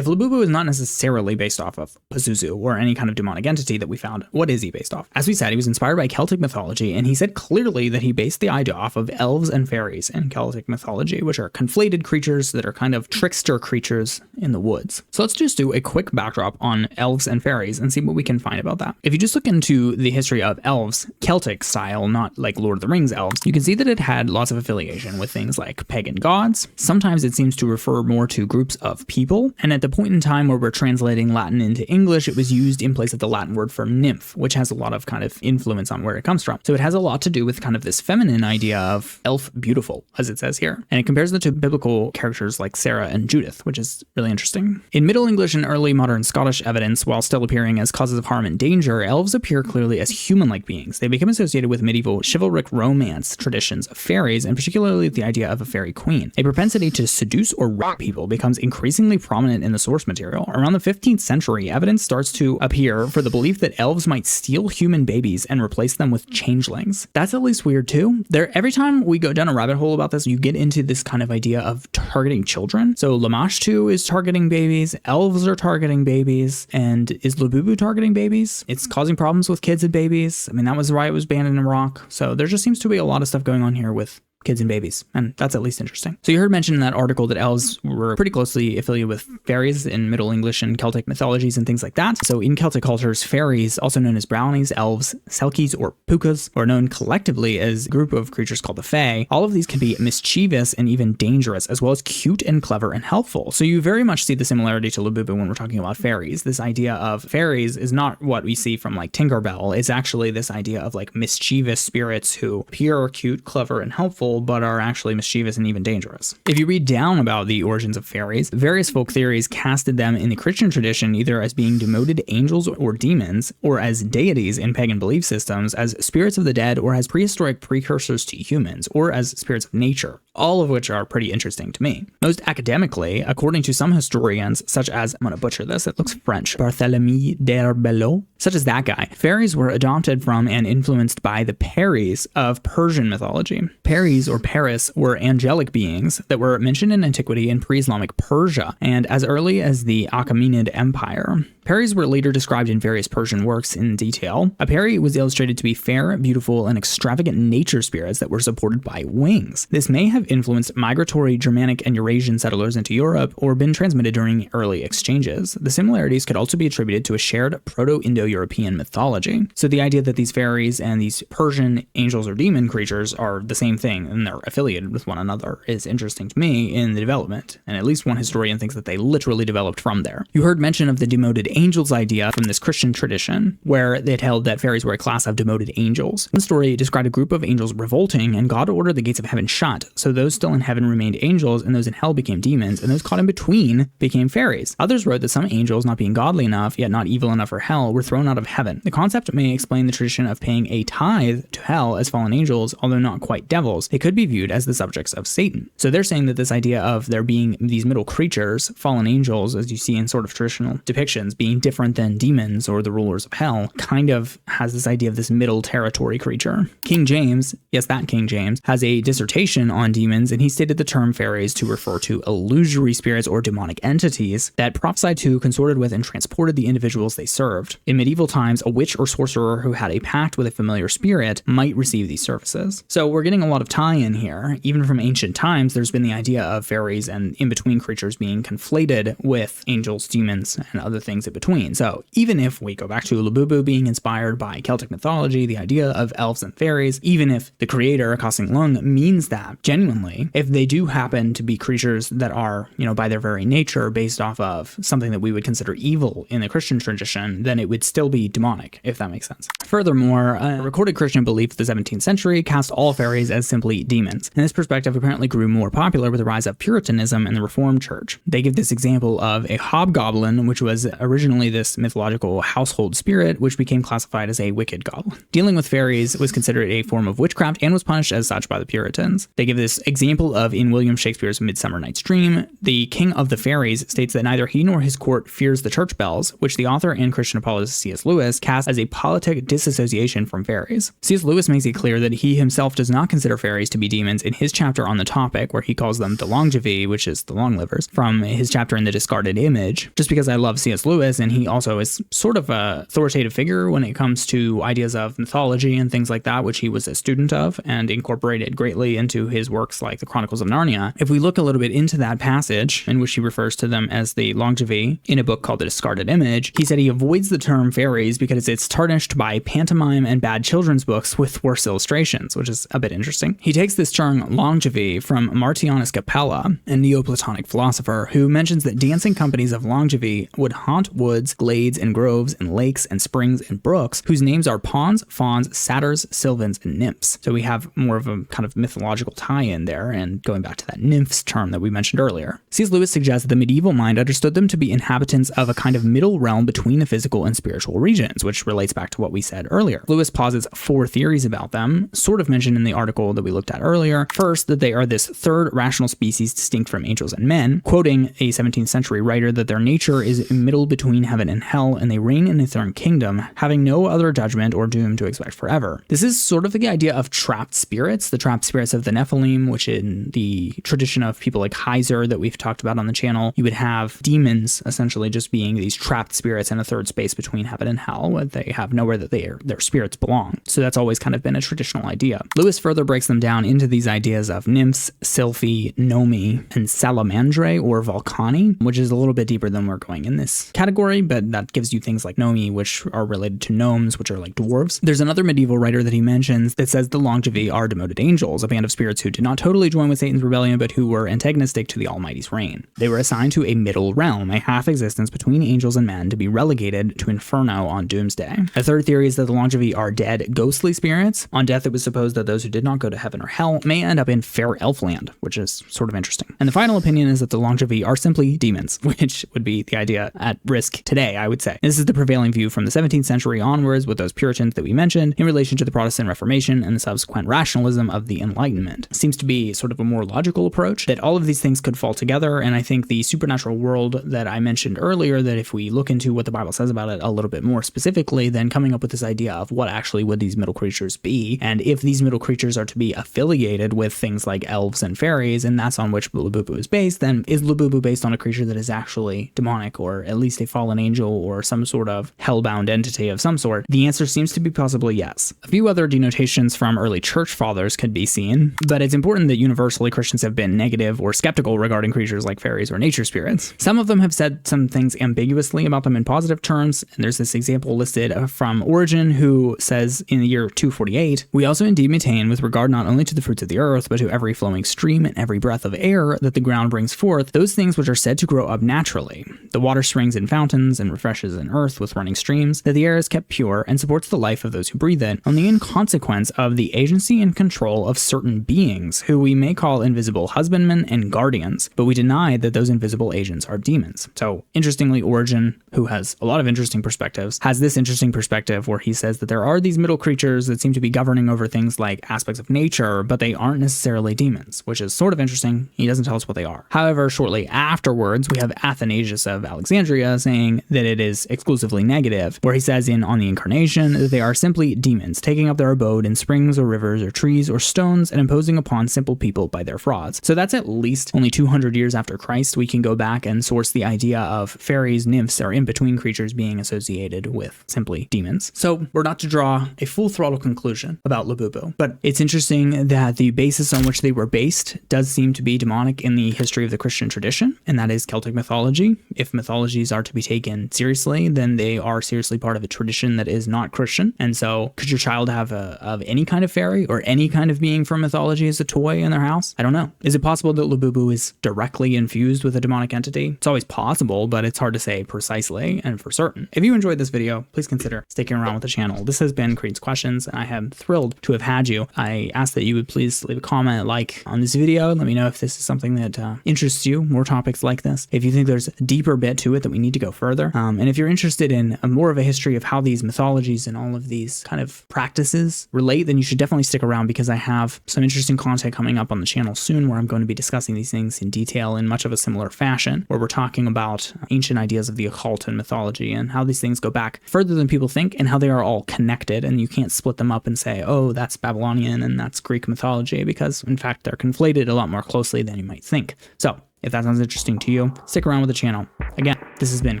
If Labubu is not necessarily based off of Pazuzu or any kind of demonic entity that we found, what is he based off? As we said, he was inspired by Celtic mythology, and he said clearly that he based the idea off of elves and fairies in Celtic mythology, which are conflated creatures that are kind of trickster creatures in the woods. So let's just do a quick backdrop on elves and fairies and see what we can find about that. If you just look into the history of elves, Celtic style, not like Lord of the Rings elves, you can see that it had lots of affiliation with things like pagan gods. Sometimes it seems to refer more to groups of people, and at the point in time where we're translating Latin into English, it was used in place of the Latin word for nymph, which has a lot of kind of influence on where it comes from. So it has a lot to do with kind of this feminine idea of elf beautiful, as it says here. And it compares it to biblical characters like Sarah and Judith, which is really interesting. In Middle English and early modern Scottish evidence, while still appearing as causes of harm and danger, elves appear clearly as human-like beings. They become associated with medieval chivalric romance traditions of fairies, and particularly the idea of a fairy queen. A propensity to seduce or rape people becomes increasingly prominent in the source material. Around the 15th century, evidence starts to appear for the belief that elves might steal human babies and replace them with changelings. That's at least weird too. Every time we go down a rabbit hole about this, you get into this kind of idea of targeting children. So Lamashtu is targeting babies, elves are targeting babies, and is Labubu targeting babies? It's causing problems with kids and babies. I mean, that was why it was banned in Iraq. So there just seems to be a lot of stuff going on here with kids and babies, and that's at least interesting. So you heard mentioned in that article that elves were pretty closely affiliated with fairies in Middle English and Celtic mythologies and things like that. So in Celtic cultures, fairies, also known as brownies, elves, selkies, or pukas, are known collectively as a group of creatures called the Fae. All of these can be mischievous and even dangerous, as well as cute and clever and helpful. So you very much see the similarity to Labubu when we're talking about fairies. This idea of fairies is not what we see from like Tinkerbell. It's actually this idea of like mischievous spirits who appear cute, clever, and helpful, but are actually mischievous and even dangerous. If you read down about the origins of fairies, various folk theories casted them in the Christian tradition either as being demoted angels or demons, or as deities in pagan belief systems, as spirits of the dead, or as prehistoric precursors to humans, or as spirits of nature, all of which are pretty interesting to me. Most academically, according to some historians, such as, I'm gonna butcher this, it looks French, Barthélemy d'Herbelot, such as that guy, fairies were adopted from and influenced by the Peris of Persian mythology. Peris or Paris were angelic beings that were mentioned in antiquity in pre-Islamic Persia and as early as the Achaemenid Empire. Peris were later described in various Persian works in detail. A Peri was illustrated to be fair, beautiful, and extravagant nature spirits that were supported by wings. This may have influenced migratory Germanic and Eurasian settlers into Europe or been transmitted during early exchanges. The similarities could also be attributed to a shared Proto-Indo-European mythology. So the idea that these fairies and these Persian angels or demon creatures are the same thing and they're affiliated with one another is interesting to me in the development, and at least one historian thinks that they literally developed from there. You heard mention of the demoted angels idea from this Christian tradition, where it held that fairies were a class of demoted angels. The story described a group of angels revolting, and God ordered the gates of heaven shut, so those still in heaven remained angels, and those in hell became demons, and those caught in between became fairies. Others wrote that some angels, not being godly enough, yet not evil enough for hell, were thrown out of heaven. The concept may explain the tradition of paying a tithe to hell as fallen angels, although not quite devils. They could be viewed as the subjects of Satan. So they're saying that this idea of there being these middle creatures, fallen angels, as you see in sort of traditional depictions, being different than demons or the rulers of hell, kind of has this idea of this middle territory creature. King James, yes, that King James, has a dissertation on demons, and he stated the term fairies to refer to illusory spirits or demonic entities that prophesied to, consorted with, and transported the individuals they served. In medieval times, a witch or sorcerer who had a pact with a familiar spirit might receive these services. So we're getting a lot of tie-in here. Even from ancient times, there's been the idea of fairies and in-between creatures being conflated with angels, demons, and other things in between. So even if we go back to Labubu being inspired by Celtic mythology, the idea of elves and fairies, even if the creator, Kasing Lung, means that genuinely, if they do happen to be creatures that are, by their very nature based off of something that we would consider evil in the Christian tradition, then it would still be demonic, if that makes sense. Furthermore, a recorded Christian belief of the 17th century cast all fairies as simply demons. And this perspective apparently grew more popular with the rise of Puritanism in the Reformed Church. They give this example of a hobgoblin, which was originally this mythological household spirit, which became classified as a wicked goblin. Dealing with fairies was considered a form of witchcraft and was punished as such by the Puritans. They give this example of in William Shakespeare's Midsummer Night's Dream, the king of the fairies states that neither he nor his court fears the church bells, which the author and Christian apologist C.S. Lewis cast as a politic disassociation from fairies. C.S. Lewis makes it clear that he himself does not consider fairies to be demons in his chapter on the topic, where he calls them the Longaevi, which is the long livers, from his chapter in The Discarded Image. Just because I love C.S. Lewis, and he also is sort of a authoritative figure when it comes to ideas of mythology and things like that, which he was a student of and incorporated greatly into his works like the Chronicles of Narnia. If we look a little bit into that passage, in which he refers to them as the Longaevi in a book called The Discarded Image, he said he avoids the term fairies because it's tarnished by pantomime and bad children's books with worse illustrations, which is a bit interesting. He takes this term Longaevi from Martianus Capella, a Neoplatonic philosopher, who mentions that dancing companies of Longaevi would haunt woods, glades, and groves, and lakes, and springs, and brooks, whose names are pawns, fawns, satyrs, sylvans, and nymphs. So we have more of a kind of mythological tie-in there, and going back to that nymphs term that we mentioned earlier. C.S. Lewis suggests that the medieval mind understood them to be inhabitants of a kind of middle realm between the physical and spiritual regions, which relates back to what we said earlier. Lewis posits 4 theories about them, sort of mentioned in the article that we looked at earlier. First, that they are this third rational species distinct from angels and men, quoting a 17th century writer that their nature is middle between heaven and hell, and they reign in a third kingdom, having no other judgment or doom to expect forever. This is sort of the idea of trapped spirits, the trapped spirits of the Nephilim, which in the tradition of people like Heiser that we've talked about on the channel, you would have demons essentially just being these trapped spirits in a third space between heaven and hell, where they have nowhere that their spirits belong. So that's always kind of been a traditional idea. Lewis further breaks them down into these ideas of nymphs, sylphi, nomi, and salamandre or volcani, which is a little bit deeper than we're going in this category, but that gives you things like nomi, which are related to gnomes, which are like dwarves. There's another medieval writer that he mentions that says the Longaevi are demoted angels, a band of spirits who did not totally join with Satan's rebellion, but who were antagonistic to the Almighty's reign. They were assigned to a middle realm, a half-existence between angels and men, to be relegated to Inferno on Doomsday. A third theory is that the Longaevi are dead, ghostly spirits. On death, it was supposed that those who did not go to heaven or hell may end up in fair elfland, which is sort of interesting. And the final opinion is that the Longaevi are simply demons, which would be the idea at risk today, I would say. This is the prevailing view from the 17th century onwards with those Puritans that we mentioned in relation to the Protestant Reformation and the subsequent rationalism of the Enlightenment. It seems to be sort of a more logical approach that all of these things could fall together, and I think the supernatural world that I mentioned earlier, that if we look into what the Bible says about it a little bit more specifically, then coming up with this idea of what actually would these middle creatures be, and if these middle creatures are to be affiliated with things like elves and fairies, and that's on which Labubu is based, then is Labubu based on a creature that is actually demonic, or at least a fallen angel, or some sort of hellbound entity of some sort? The answer seems to be possibly yes. A few other denotations from early church fathers could be seen, but it's important that universally Christians have been negative or skeptical regarding creatures like fairies or nature spirits. Some of them have said some things ambiguously about them in positive terms, and there's this example listed from Origen, who says in the year 248, "We also indeed maintain, with regard not only to the fruits of the earth, but to every flowing stream and every breath of air that the ground brings forth, those things which are said to grow up naturally. The water springs in fountains and refreshes an earth with running streams, that the air is kept pure and supports the life of those who breathe it, only in consequence of the agency and control of certain beings, who we may call invisible husbandmen and guardians, but we deny that those invisible agents are demons." So interestingly, Origen, who has a lot of interesting perspectives, has this interesting perspective where he says that there are these middle creatures that seem to be governing over things like aspects of nature, but they aren't necessarily demons, which is sort of interesting. He doesn't tell us what they are. However, shortly afterwards, we have Athanasius of Alexandria saying that it is exclusively negative, where he says in On the Incarnation that they are simply demons, taking up their abode in springs or rivers or trees or stones and imposing upon simple people by their frauds. So that's at least only 200 years after Christ. We can go back and source the idea of fairies, nymphs, or in-between creatures being associated with simply demons. So we're not to draw a full throttle conclusion about Labubu, but it's interesting that the basis on which they were based does seem to be demonic in the history of the Christian tradition, and that is Celtic mythology. If mythologies are to be taken seriously, then they are seriously part of a tradition that is not Christian. And so could your child have of any kind of fairy or any kind of being from mythology as a toy in their house? I don't know. Is it possible that Labubu is directly infused with a demonic entity? It's always possible, but it's hard to say precisely and for certain. If you enjoyed this video, please consider sticking around with the channel. This has been Creed's Questions, and I am thrilled to have had you. I ask that you would please leave a comment, like on this video. Let me know if this is something that interests you, more topics like this. If you think there's a deeper bit to it that we need to go further. And if you're interested in more of a history of how these mythologies and all of these kind of practices relate, then you should definitely stick around, because I have some interesting content coming up on the channel soon where I'm going to be discussing these things in detail in much of a similar fashion, where we're talking about ancient ideas of the occult and mythology and how these things things go back further than people think and how they are all connected. And you can't split them up and say, oh, that's Babylonian and that's Greek mythology, because in fact, they're conflated a lot more closely than you might think. So if that sounds interesting to you, stick around with the channel. Again, this has been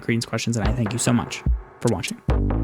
Creedence Questions, and I thank you so much for watching.